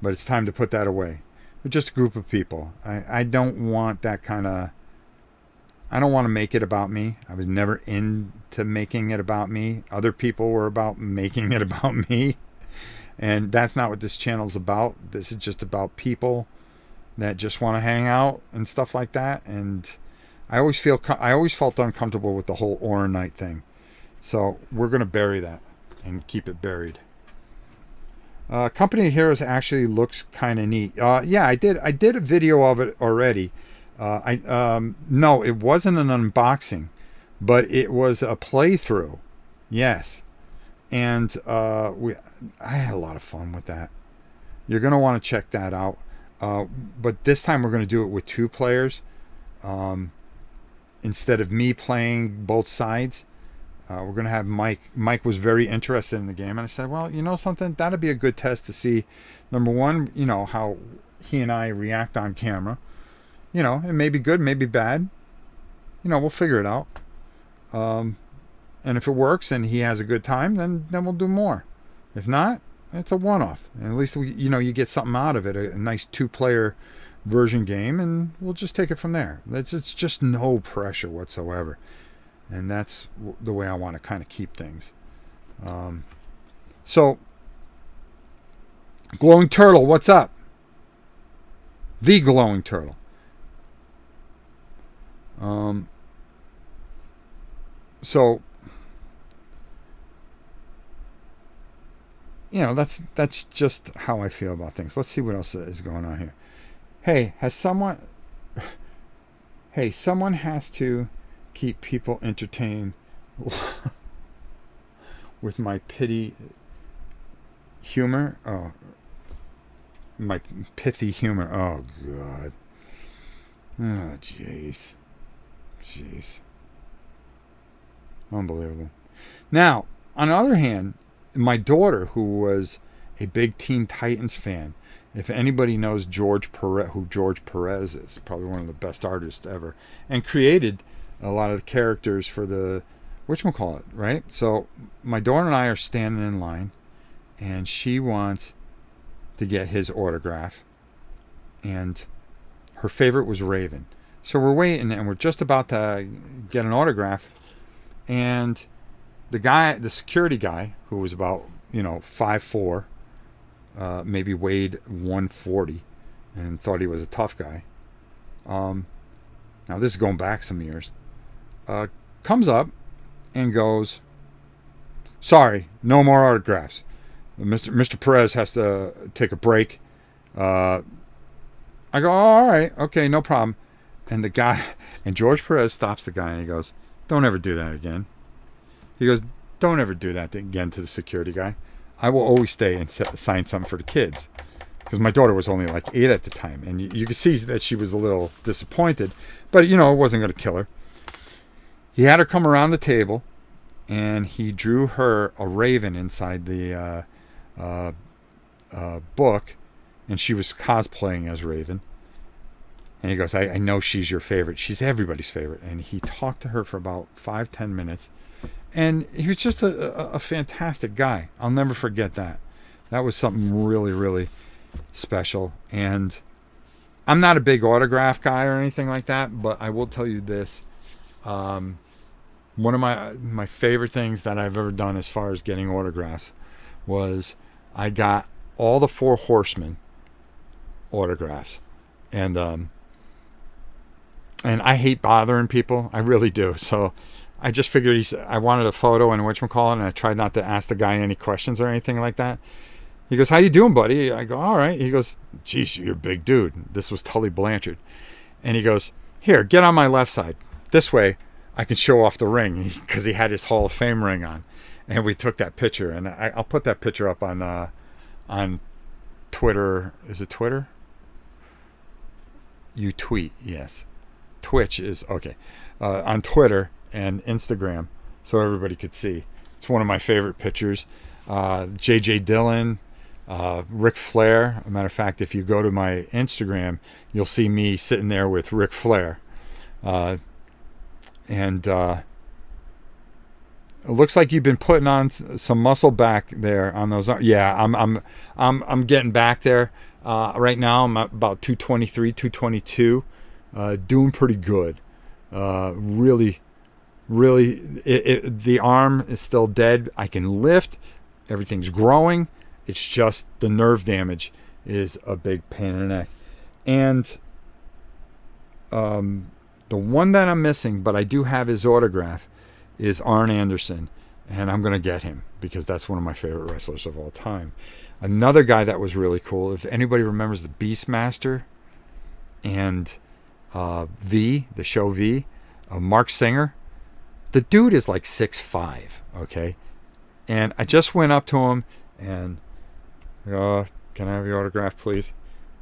but it's time to put that away. We're just a group of people. I don't want that kind of... I don't want to make it about me. I was never into making it about me. Other people were about making it about me. And that's not what this channel's about. This is just about people that just want to hang out and stuff like that. And I always felt uncomfortable with the whole Oronite thing. So we're going to bury that and keep it buried. Company of Heroes actually looks kind of neat. Yeah, I did a video of it already. No, it wasn't an unboxing, but it was a playthrough. Yes. And I had a lot of fun with that. You're going to want to check that out. But this time we're going to do it with 2 players. Instead of me playing both sides, we're going to have Mike. Mike was very interested in the game. And I said, well, you know something? That'd be a good test to see, number one, how he and I react on camera. It may be good, maybe bad. We'll figure it out. And if it works and he has a good time, then we'll do more. If not, it's a one-off. And at least you get something out of it, a nice 2-player version game, and we'll just take it from there. It's just no pressure whatsoever. And that's the way I want to kind of keep things. So, Glowing Turtle, what's up? The Glowing Turtle. So, that's just how I feel about things. Let's see what else is going on here. Hey, someone has to keep people entertained with my pithy humor. Oh, my pithy humor. Oh, God. Oh, jeez. Unbelievable. Now, on the other hand, my daughter, who was a big Teen Titans fan, if anybody knows who George Perez is, probably one of the best artists ever, and created a lot of the characters for the whatchamacallit, right? So my daughter and I are standing in line, and she wants to get his autograph, and her favorite was Raven. So we're waiting, and we're just about to get an autograph, and the security guy, who was about 5'4", maybe weighed 140, and thought he was a tough guy. Now this is going back some years. Comes up and goes, "Sorry, no more autographs. Mr. Perez has to take a break." I go, "Oh, all right, okay, no problem." And George Perez stops the guy and he goes, "Don't ever do that again." He goes, "Don't ever do that again," to the security guy. "I will always stay and sign something for the kids." Because my daughter was only like 8 at the time. And you could see that she was a little disappointed. But, it wasn't going to kill her. He had her come around the table. And he drew her a raven inside the book. And she was cosplaying as Raven. And he goes, I know she's your favorite. She's everybody's favorite. And he talked to her for about 5-10 minutes. And he was just a fantastic guy. I'll never forget that. That was something really, really special. And I'm not a big autograph guy or anything like that, but I will tell you this. One of my favorite things that I've ever done as far as getting autographs was I got all the 4 Horsemen autographs. And I hate bothering people. I really do. So I just figured I wanted a photo and whatchamacallit, and I tried not to ask the guy any questions or anything like that. He goes, "How you doing, buddy?" I go, "All right." He goes, "Geez, you're a big dude." This was Tully Blanchard. And he goes, "Here, get on my left side. This way I can show off the ring," because he had his Hall of Fame ring on. And we took that picture, and I'll put that picture up on Twitter. Is it Twitter? You tweet, yes. Twitch is okay. On Twitter and Instagram, so everybody could see. It's one of my favorite pictures. J.J. Dillon, Ric Flair. As a matter of fact, if you go to my Instagram, you'll see me sitting there with Ric Flair. And it looks like you've been putting on some muscle back there on those. Yeah, I'm getting back there. Right now I'm at about 223, 222, doing pretty good. Really, the arm is still dead. I can lift. Everything's growing. It's just the nerve damage is a big pain in the neck. And the one that I'm missing, but I do have his autograph, is Arn Anderson. And I'm going to get him because that's one of my favorite wrestlers of all time. Another guy that was really cool, if anybody remembers the Beastmaster and V, the show V, Mark Singer, the dude is like 6'5", okay? And I just went up to him and, "Can I have your autograph, please?"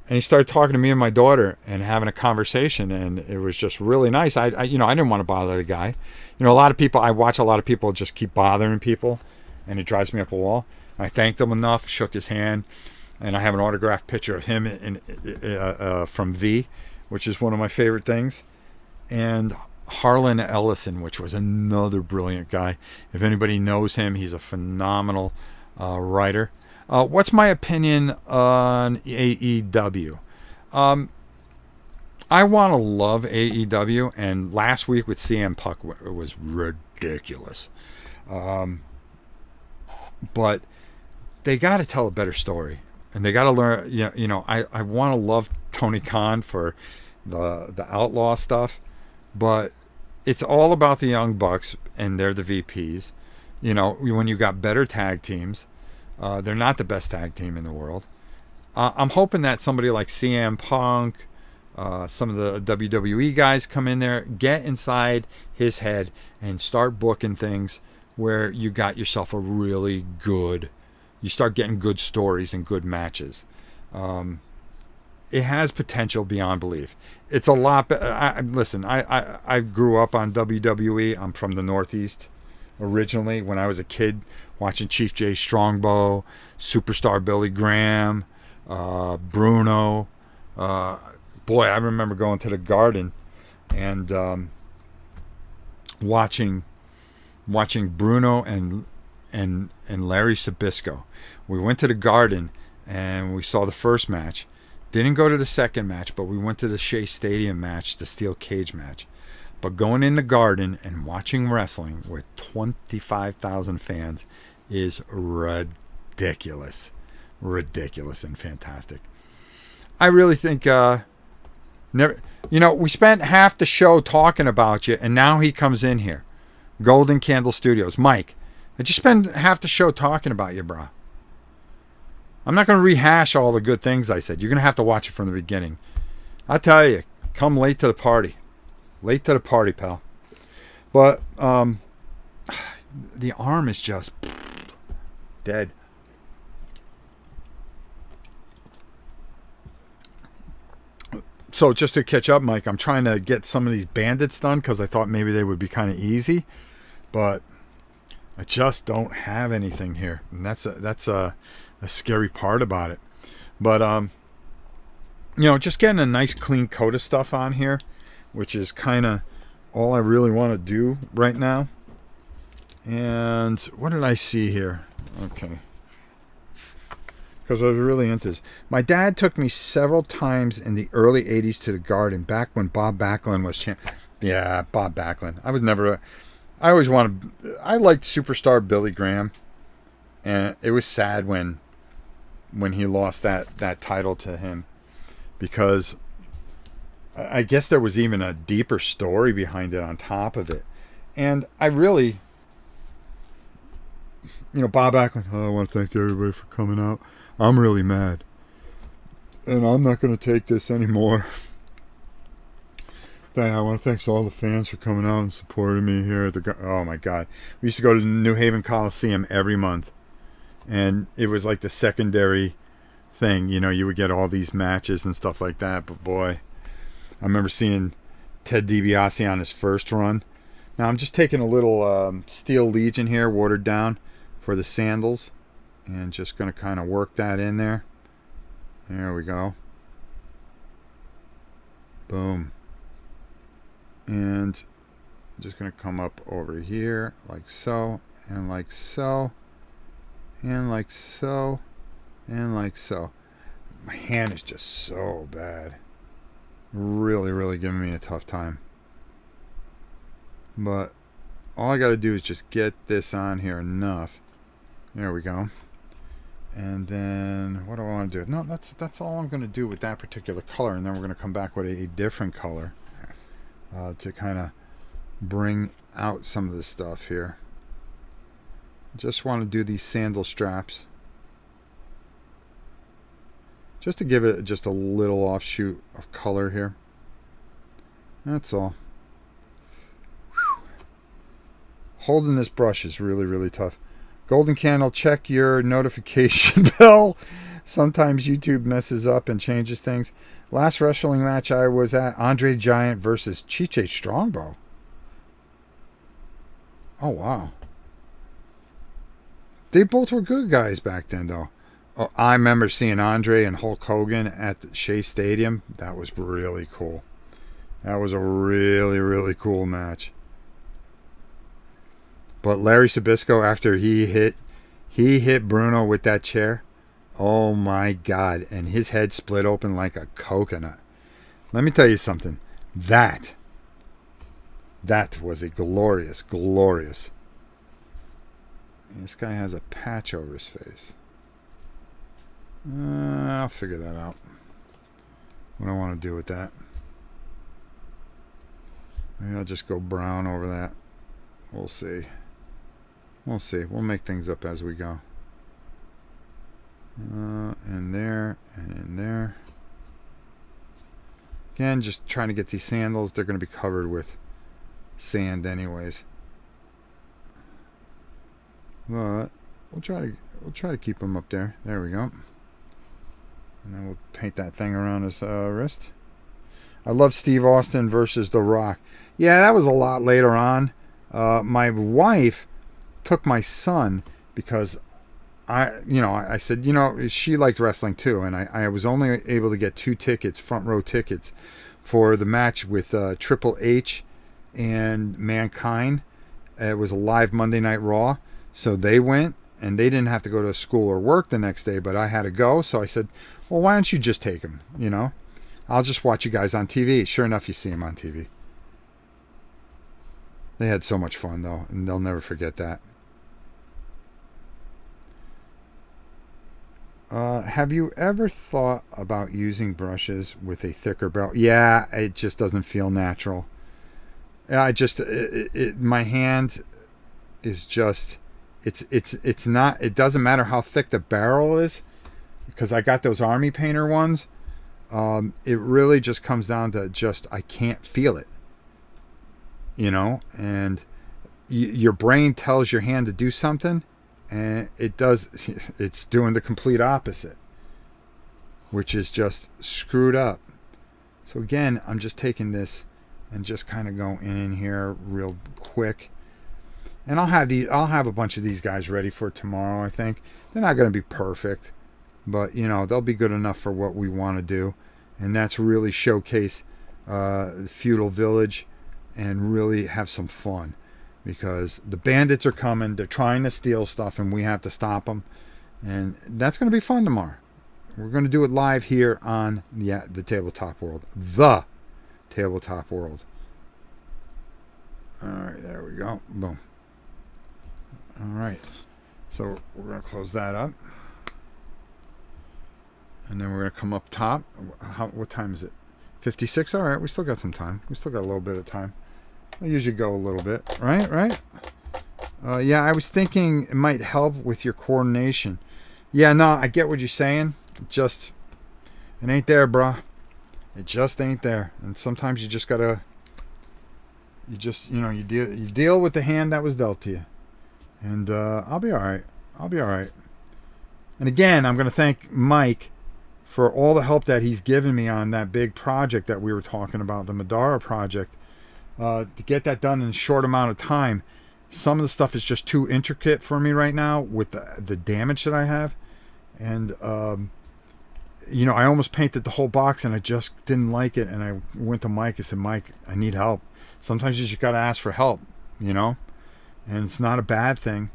And he started talking to me and my daughter and having a conversation, and it was just really nice. I didn't want to bother the guy. I watch a lot of people just keep bothering people, and it drives me up a wall. I thanked him enough, shook his hand, and I have an autographed picture of him from V, which is one of my favorite things. And Harlan Ellison, which was another brilliant guy. If anybody knows him, he's a phenomenal writer. What's my opinion on AEW? I want to love AEW, and last week with CM Punk it was ridiculous. But they got to tell a better story, and they got to learn. I want to love Tony Khan for the outlaw stuff, but it's all about the Young Bucks, and they're the VPs. When you got better tag teams, they're not the best tag team in the world. I'm hoping that somebody like CM Punk, some of the WWE guys come in there, get inside his head, and start booking things where you got yourself a really good, you start getting good stories and good matches. It has potential beyond belief. It's a lot. Listen, I grew up on WWE. I'm from the Northeast originally. When I was a kid, watching Chief Jay Strongbow, Superstar Billy Graham, Bruno. Boy, I remember going to the Garden and watching Bruno and Larry Sabisco. We went to the Garden and we saw the first match. Didn't go to the second match, but we went to the Shea Stadium match, the steel cage match. But going in the Garden and watching wrestling with 25,000 fans is ridiculous and fantastic. I really think we spent half the show talking about you, and now he comes in here. Golden Candle Studios. Mike, I just spent half the show talking about you, bro. I'm not going to rehash all the good things I said. You're going to have to watch it from the beginning. I tell you, come late to the party. Late to the party, pal. But the arm is just dead. So just to catch up, Mike, I'm trying to get some of these bandits done because I thought maybe they would be kind of easy, but I just don't have anything here, and that's a scary part about it. But just getting a nice clean coat of stuff on here, which is kind of all I really want to do right now. And what did I see here? Okay. Because I was really into this. My dad took me several times in the early 80s to the Garden, back when Bob Backlund was Yeah, Bob Backlund. I liked Superstar Billy Graham. And it was sad when he lost that title to him. Because I guess there was even a deeper story behind it on top of it. And I really, Bob Ackland, oh, I want to thank everybody for coming out. I'm really mad. And I'm not going to take this anymore. I want to thank all the fans for coming out and supporting me here at the. Oh my God, we used to go to the New Haven Coliseum every month, and it was like the secondary thing. You would get all these matches and stuff like that. But boy, I remember seeing Ted DiBiase on his first run. Now I'm just taking a little Steel Legion here, watered down, for the sandals, and just going to kind of work that in there. There we go. Boom. And I'm just going to come up over here like so, and like so, and like so, and like so. My hand is just so bad. Really, really giving me a tough time. But all I got to do is just get this on here enough. There we go. And then what do I want to do? No, that's all I'm going to do with that particular color. And then we're going to come back with a different color. To kind of bring out some of the stuff here. Just want to do these sandal straps. Just to give it just a little offshoot of color here. That's all. Whew. Holding this brush is really, really tough. Golden Candle, check your notification bell. Sometimes YouTube messes up and changes things. Last wrestling match I was at, Andre Giant versus Chiche Strongbow. Oh, wow. They both were good guys back then, though. Oh, I remember seeing Andre and Hulk Hogan at the Shea Stadium. That was really cool. That was a really, really cool match. But Larry Sabisco, after he hit Bruno with that chair. Oh my God. And his head split open like a coconut. Let me tell you something. That was a glorious, glorious. This guy has a patch over his face. I'll figure that out. What do I want to do with that? Maybe I'll just go brown over that. We'll see. We'll see. We'll make things up as we go. And there, and in there. Again, just trying to get these sandals. They're going to be covered with sand anyways. But we'll try to keep them up there. There we go. And then we'll paint that thing around his wrist. I love Steve Austin versus The Rock. Yeah, that was a lot later on. My wife took my son because I said, she liked wrestling too, and I was only able to get 2 tickets, front row tickets, for the match with Triple H and Mankind. It was a live Monday Night Raw, so they went, and they didn't have to go to school or work the next day, but I had to go, so I said, well, why don't you just take them, I'll just watch you guys on TV. Sure enough, you see them on TV. They had so much fun, though, and they'll never forget that. Have you ever thought about using brushes with a thicker barrel? Yeah, it just doesn't feel natural. My hand is just, it's not, it doesn't matter how thick the barrel is, because I got those Army Painter ones. It really just comes down to I can't feel it, and your brain tells your hand to do something, and it's doing the complete opposite, which is just screwed up. So again, I'm just taking this and just kind of go in here real quick. And I'll have a bunch of these guys ready for tomorrow, I think. They're not going to be perfect, but they'll be good enough for what we want to do. And that's really showcase the Feudal Village and really have some fun. Because the bandits are coming, they're trying to steal stuff, and we have to stop them. And that's going to be fun tomorrow. We're going to do it live here on the Tabletop World. The Tabletop World. Alright, there we go. Boom. Alright. So we're going to close that up. And then we're going to come up top. What time is it? 56? Alright, we still got some time. We still got a little bit of time. I usually go a little bit, right? Yeah, I was thinking it might help with your coordination. Yeah, no, I get what you're saying. It ain't there, bruh. It just ain't there. And sometimes you just gotta, you deal with the hand that was dealt to you. And I'll be all right. I'll be all right. And again, I'm gonna thank Mike for all the help that he's given me on that big project that we were talking about, the Madara project. To get that done in a short amount of time. Some of the stuff is just too intricate for me right now with the damage that I have. And, I almost painted the whole box and I just didn't like it. And I went to Mike and said, Mike, I need help. Sometimes you just got to ask for help, And it's not a bad thing.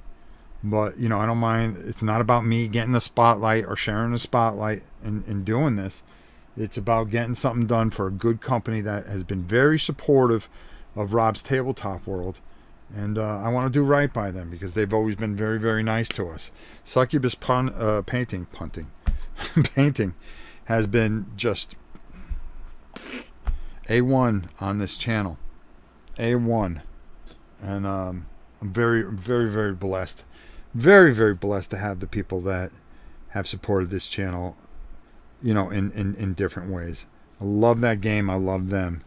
But, I don't mind. It's not about me getting the spotlight or sharing the spotlight and doing this. It's about getting something done for a good company that has been very supportive of Rob's Tabletop World. And I want to do right by them because they've always been very, very nice to us. Succubus painting has been just A1 on this channel. A1. And I'm very, very, very blessed. Very, very blessed to have the people that have supported this channel, in different ways. I love that game. I love them.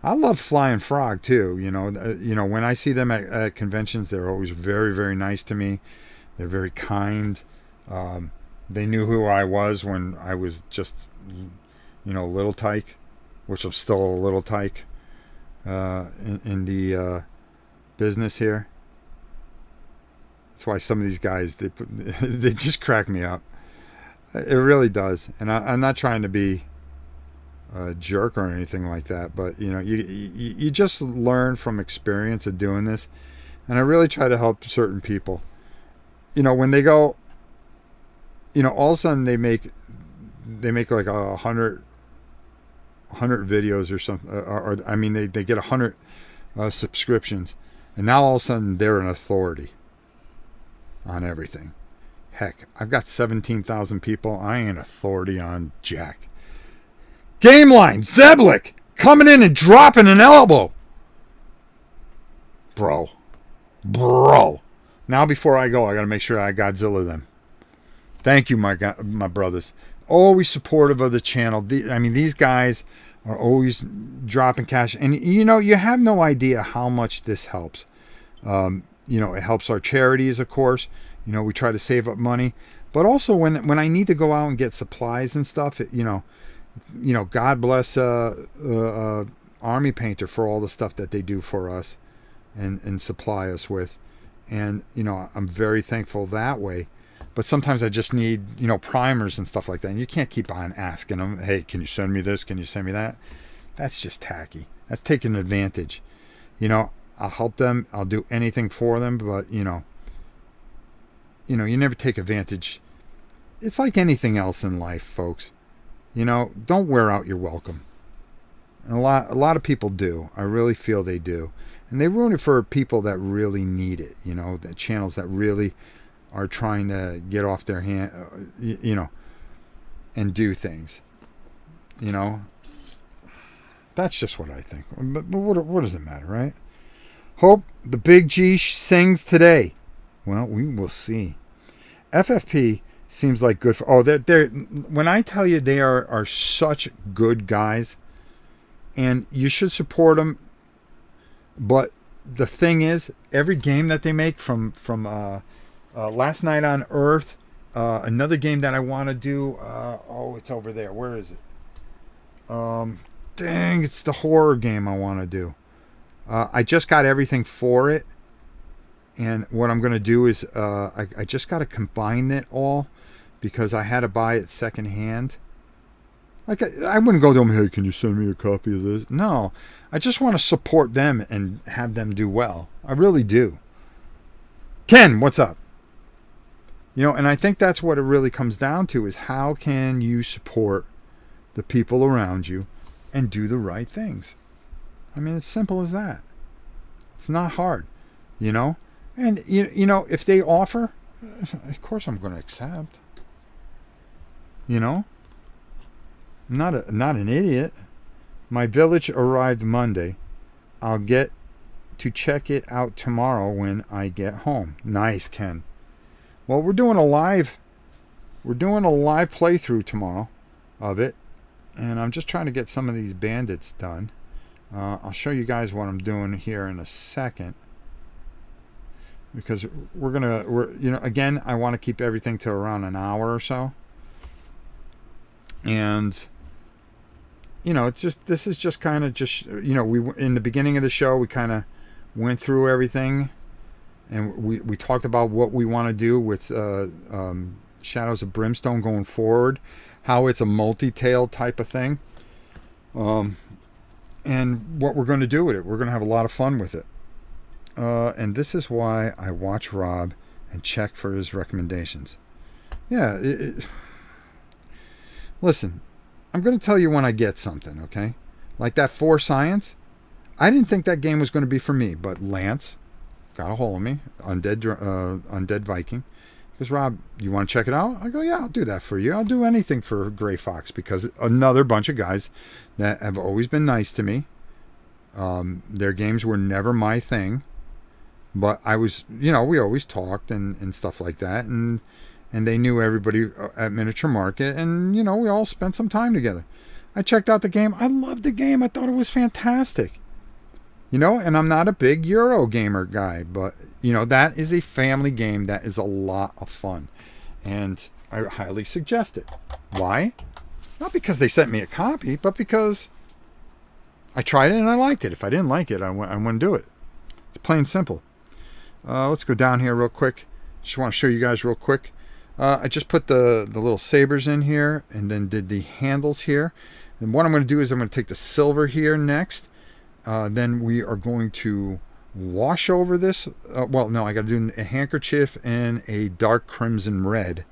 I love Flying Frog too. When I see them at conventions, they're always very, very nice to me. They're very kind. They knew who I was when I was just, little tyke, which I'm still a little tyke in the business here. That's why some of these guys they just crack me up. It really does, and I'm not trying to be a jerk or anything like that, but you just learn from experience of doing this, and I really try to help certain people. When they go, all of a sudden they make like 100 videos or something, or I mean they get 100 subscriptions, and now all of a sudden they're an authority on everything. Heck, I've got 17,000 people. I ain't authority on jack. Game line, Zeblik coming in and dropping an elbow. Bro. Now before I go, I got to make sure I Godzilla them. Thank you, my brothers. Always supportive of the channel. These guys are always dropping cash. And, you have no idea how much this helps. It helps our charities, of course. We try to save up money. But also when I need to go out and get supplies and stuff, God bless Army Painter for all the stuff that they do for us and supply us with. And, I'm very thankful that way. But sometimes I just need, primers and stuff like that. And you can't keep on asking them, hey, can you send me this? Can you send me that? That's just tacky. That's taking advantage. I'll help them. I'll do anything for them. But, you never take advantage. It's like anything else in life, folks. Don't wear out your welcome. And a lot of people do. I really feel they do. And they ruin it for people that really need it. The channels that really are trying to get off their hand, and do things. That's just what I think. But what does it matter, right? Hope the Big G sings today. Well, we will see. FFP seems like good for... they're when I tell you they are such good guys, and you should support them. But the thing is, every game that they make from Last Night on Earth, another game that I want to do, it's over there. Where is it? Dang, it's the horror game I want to do. I just got everything for it. And what I'm going to do is I just got to combine it all because I had to buy it secondhand. Like I wouldn't go to them, hey, can you send me a copy of this? No, I just want to support them and have them do well. I really do. Ken, what's up? And I think that's what it really comes down to is how can you support the people around you and do the right things? It's simple as that. It's not hard, And, if they offer, of course I'm going to accept. I'm not an idiot. My village arrived Monday. I'll get to check it out tomorrow when I get home. Nice, Ken. Well, we're doing a live playthrough tomorrow of it, and I'm just trying to get some of these bandits done. I'll show you guys what I'm doing here in a second, because again, I want to keep everything to around an hour or so. And this is just kind of we in the beginning of the show we kind of went through everything, and we talked about what we want to do with Shadows of Brimstone going forward, how it's a multi-tail type of thing, and what we're going to do with it. We're going to have a lot of fun with it, and this is why I watch Rob and check for his recommendations. Yeah, listen, I'm going to tell you when I get something, okay? Like that 4 Science. I didn't think that game was going to be for me, but Lance got a hold of me, Undead Viking. He goes, Rob, you want to check it out? I go, yeah, I'll do that for you. I'll do anything for Gray Fox, because another bunch of guys that have always been nice to me. Their games were never my thing, but I was, we always talked and stuff like that, and they knew everybody at Miniature Market, and we all spent some time together. I checked out the game. I loved the game. I thought it was fantastic. And I'm not a big Euro gamer guy, but that is a family game that is a lot of fun, and I highly suggest it. Why? Not because they sent me a copy, but because I tried it and I liked it. If I didn't like it, I wouldn't do it. It's plain simple. Let's go down here real quick. Just want to show you guys real quick. I just put the little sabers in here, and then did the handles here. And what I'm going to do is I'm going to take the silver here next. Then we are going to wash over this. I got to do a handkerchief and a dark crimson red.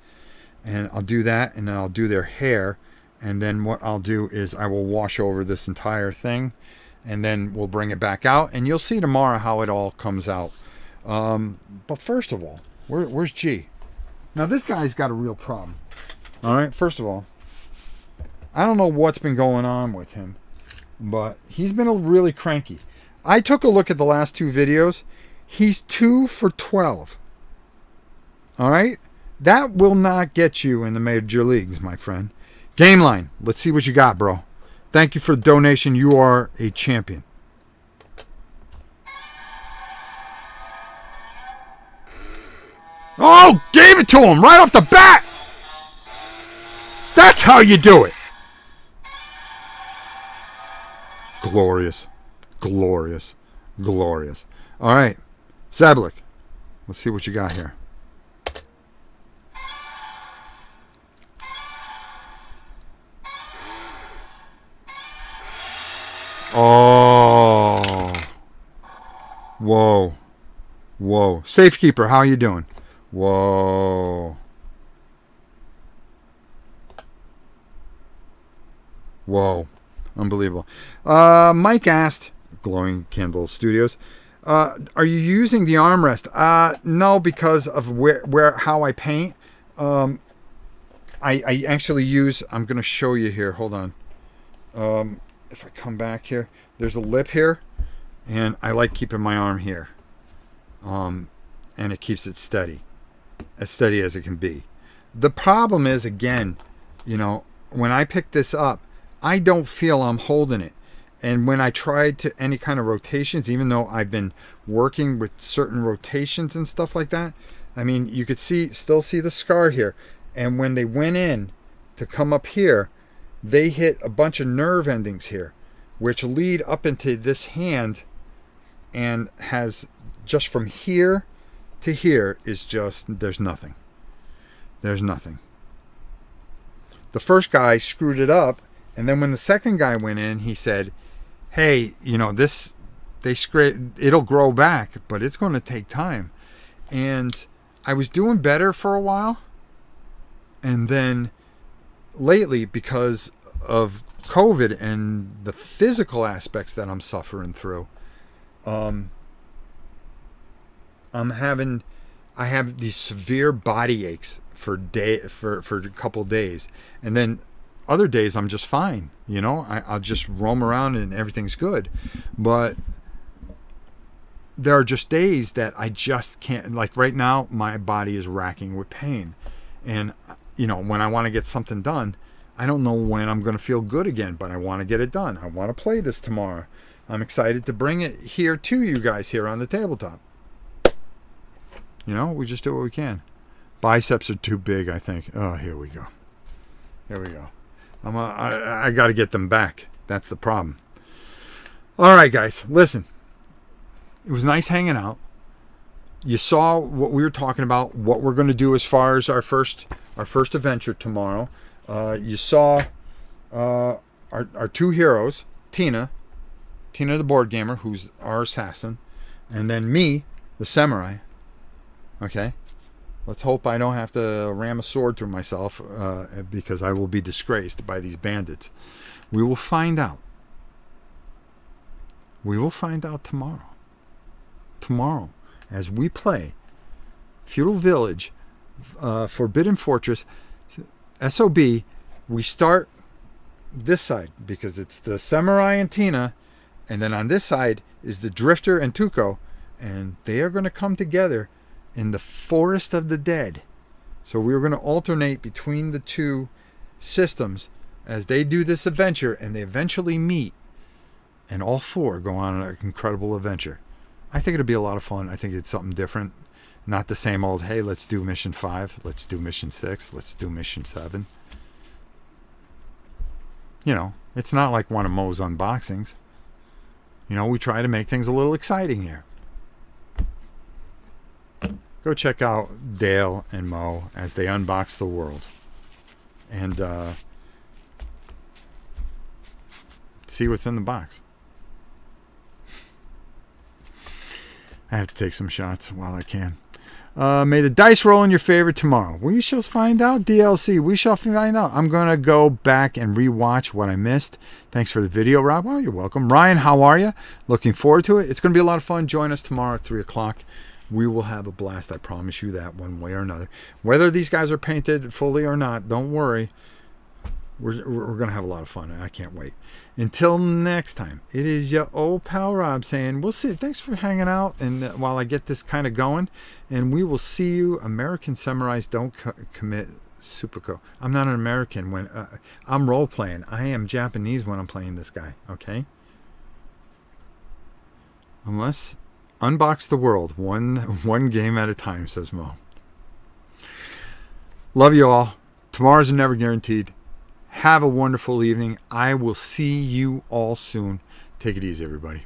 And I'll do that, and then I'll do their hair. And then what I'll do is I will wash over this entire thing, and then we'll bring it back out. And you'll see tomorrow how it all comes out. But first of all, where's G? Now, this guy's got a real problem. All right, first of all, I don't know what's been going on with him, but he's been really cranky. I took a look at the last 2 videos. He's 2 for 12. All right? That will not get you in the major leagues, my friend. Game line. Let's see what you got, bro. Thank you for the donation. You are a champion. Oh, gave it to him right off the bat. That's how you do it. Glorious. Glorious. Glorious. All right. Sablik. Let's see what you got here. Oh. Whoa. Whoa. Safekeeper, how you doing? Whoa. Whoa. Unbelievable. Mike asked, Glowing Candle Studios, are you using the armrest? No, because of how I paint. I actually use, I'm going to show you here. Hold on. If I come back here, there's a lip here, and I like keeping my arm here. And it keeps it steady. As steady as it can be. The problem is, again, when I pick this up, I don't feel I'm holding it. And when I tried to any kind of rotations, even though I've been working with certain rotations and stuff like that, I mean, you could still see the scar here. And when they went in to come up here, they hit a bunch of nerve endings here, which lead up into this hand, and has just from here to here is just, there's nothing. There's nothing. The first guy screwed it up, and then when the second guy went in, he said, hey, it'll grow back, but it's going to take time. And I was doing better for a while, and then lately, because of COVID and the physical aspects that I'm suffering through, I have these severe body aches for a couple days, and then other days I'm just fine. I'll just roam around and everything's good. But there are just days that I just can't. Like right now, my body is racking with pain. And, when I want to get something done, I don't know when I'm going to feel good again, but I want to get it done. I want to play this tomorrow. I'm excited to bring it here to you guys here on the tabletop. We just do what we can. Biceps are too big, I think. Oh, here we go. Here we go. I got to get them back. That's the problem. All right, guys, listen. It was nice hanging out. You saw what we were talking about, what we're going to do as far as our first adventure tomorrow. You saw our two heroes, Tina the board gamer, who's our assassin, and then me, the samurai. Okay? Let's hope I don't have to ram a sword through myself because I will be disgraced by these bandits. We will find out. We will find out tomorrow. Tomorrow, as we play Feudal Village, Forbidden Fortress, SOB, we start this side because it's the Samurai and Tina, and then on this side is the Drifter and Tuco, and they are going to come together in the Forest of the Dead. So we're going to alternate between the two systems as they do this adventure, and they eventually meet, and all four go on an incredible adventure. I think it'll be a lot of fun. I think it's something different. Not the same old, hey, let's do mission 5, let's do mission 6, let's do mission 7. It's not like one of Mo's unboxings. We try to make things a little exciting here. Go check out Dale and Mo as they unbox the world. And see what's in the box. I have to take some shots while I can. May the dice roll in your favor tomorrow. We shall find out, DLC. We shall find out. I'm going to go back and rewatch what I missed. Thanks for the video, Rob. Well, you're welcome. Ryan, how are you? Looking forward to it. It's going to be a lot of fun. Join us tomorrow at 3 o'clock. We will have a blast. I promise you that one way or another. Whether these guys are painted fully or not, don't worry. We're going to have a lot of fun. I can't wait. Until next time, it is your old pal Rob saying, we'll see. Thanks for hanging out and while I get this kind of going. And we will see you. American Samurais don't commit seppuku. I'm not an American when I'm role-playing. I am Japanese when I'm playing this guy. Okay? Unless... Unbox the world. One game at a time, says Mo. Love you all. Tomorrow's never guaranteed. Have a wonderful evening. I will see you all soon. Take it easy, everybody.